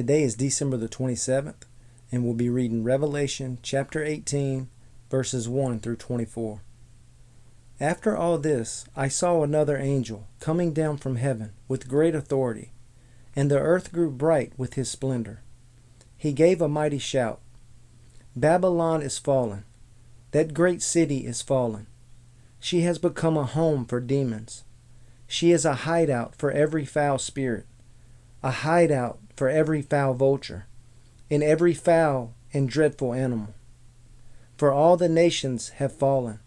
Today is December the 27th, and we'll be reading Revelation chapter 18, verses 1 through 24. After all this, I saw another angel coming down from heaven with great authority, and the earth grew bright with his splendor. He gave a mighty shout, "Babylon is fallen, that great city is fallen. She has become a home for demons. She is a hideout for every foul spirit, a hideout for every foul vulture, and every foul and dreadful animal. For all the nations have fallen,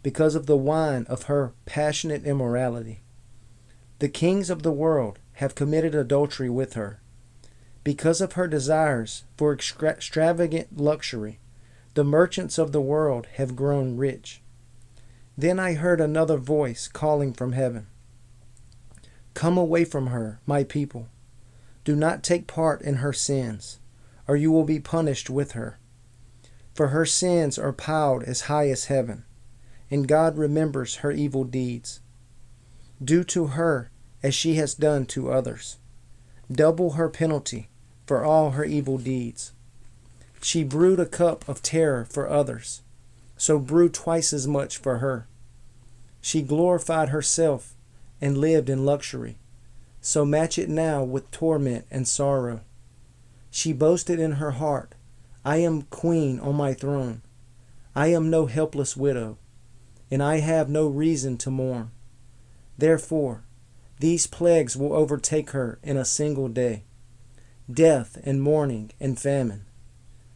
because of the wine of her passionate immorality. The kings of the world have committed adultery with her. Because of her desires for extravagant luxury, the merchants of the world have grown rich." Then I heard another voice calling from heaven, "Come away from her, my people. Do not take part in her sins, or you will be punished with her. For her sins are piled as high as heaven, and God remembers her evil deeds. Do to her as she has done to others. Double her penalty for all her evil deeds. She brewed a cup of terror for others, so brew twice as much for her. She glorified herself and lived in luxury, so match it now with torment and sorrow. She boasted in her heart, 'I am queen on my throne. I am no helpless widow, and I have no reason to mourn.' Therefore, these plagues will overtake her in a single day, death and mourning and famine.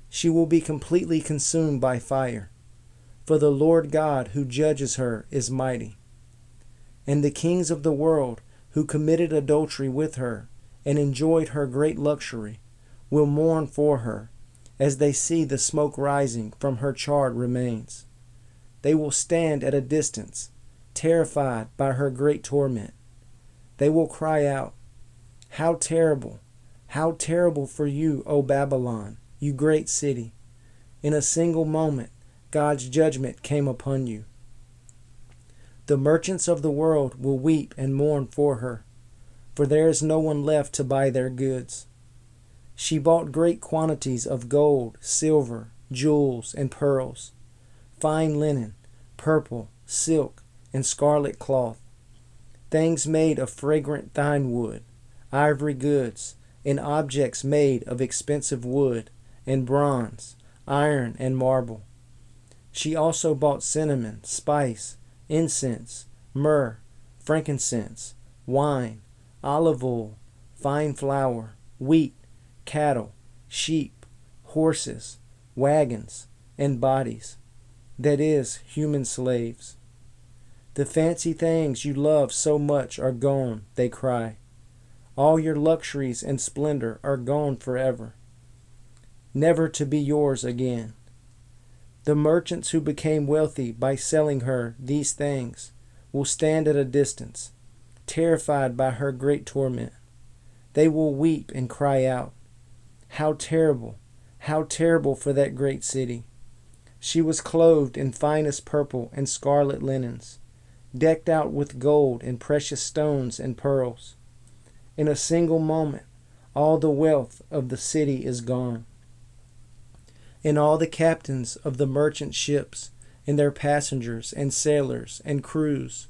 She will be completely consumed by fire, for the Lord God who judges her is mighty. And the kings of the world who committed adultery with her and enjoyed her great luxury will mourn for her as they see the smoke rising from her charred remains. They will stand at a distance, terrified by her great torment. They will cry out, 'How terrible for you, O Babylon, you great city! In a single moment, God's judgment came upon you.' The merchants of the world will weep and mourn for her, for there is no one left to buy their goods. She bought great quantities of gold, silver, jewels, and pearls, fine linen, purple, silk, and scarlet cloth, things made of fragrant thyme wood, ivory goods, and objects made of expensive wood and bronze, iron, and marble. She also bought cinnamon, spice, incense, myrrh, frankincense, wine, olive oil, fine flour, wheat, cattle, sheep, horses, wagons, and bodies, that is, human slaves. The fancy things you love so much are gone,' they cry. 'All your luxuries and splendor are gone forever, never to be yours again.' The merchants who became wealthy by selling her these things will stand at a distance, terrified by her great torment. They will weep and cry out, 'How terrible for that great city! She was clothed in finest purple and scarlet linens, decked out with gold and precious stones and pearls. In a single moment, all the wealth of the city is gone. And all the captains of the merchant ships and their passengers and sailors and crews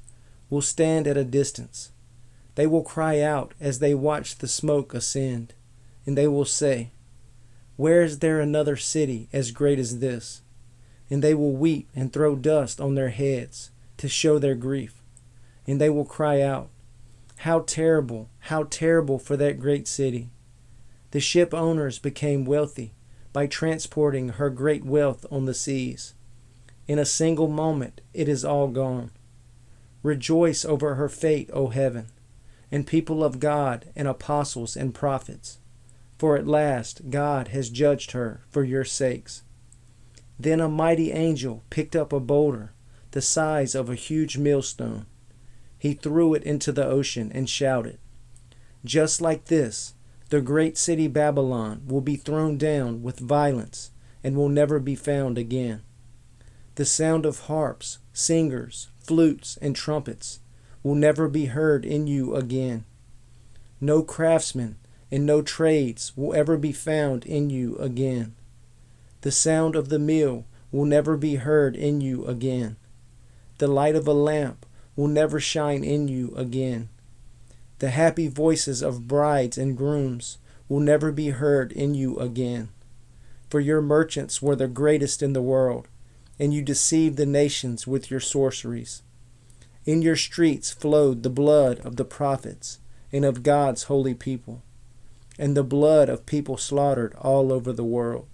will stand at a distance. They will cry out as they watch the smoke ascend, and they will say, 'Where is there another city as great as this?' And they will weep and throw dust on their heads to show their grief. And they will cry out, 'How terrible for that great city! The ship owners became wealthy by transporting her great wealth on the seas. In a single moment, it is all gone. Rejoice over her fate, O heaven, and people of God and apostles and prophets, for at last God has judged her for your sakes.' Then a mighty angel picked up a boulder the size of a huge millstone. He threw it into the ocean and shouted, 'Just like this, the great city Babylon will be thrown down with violence and will never be found again. The sound of harps, singers, flutes, and trumpets will never be heard in you again. No craftsman and no trades will ever be found in you again. The sound of the mill will never be heard in you again. The light of a lamp will never shine in you again. The happy voices of brides and grooms will never be heard in you again. For your merchants were the greatest in the world, and you deceived the nations with your sorceries. In your streets flowed the blood of the prophets and of God's holy people, and the blood of people slaughtered all over the world.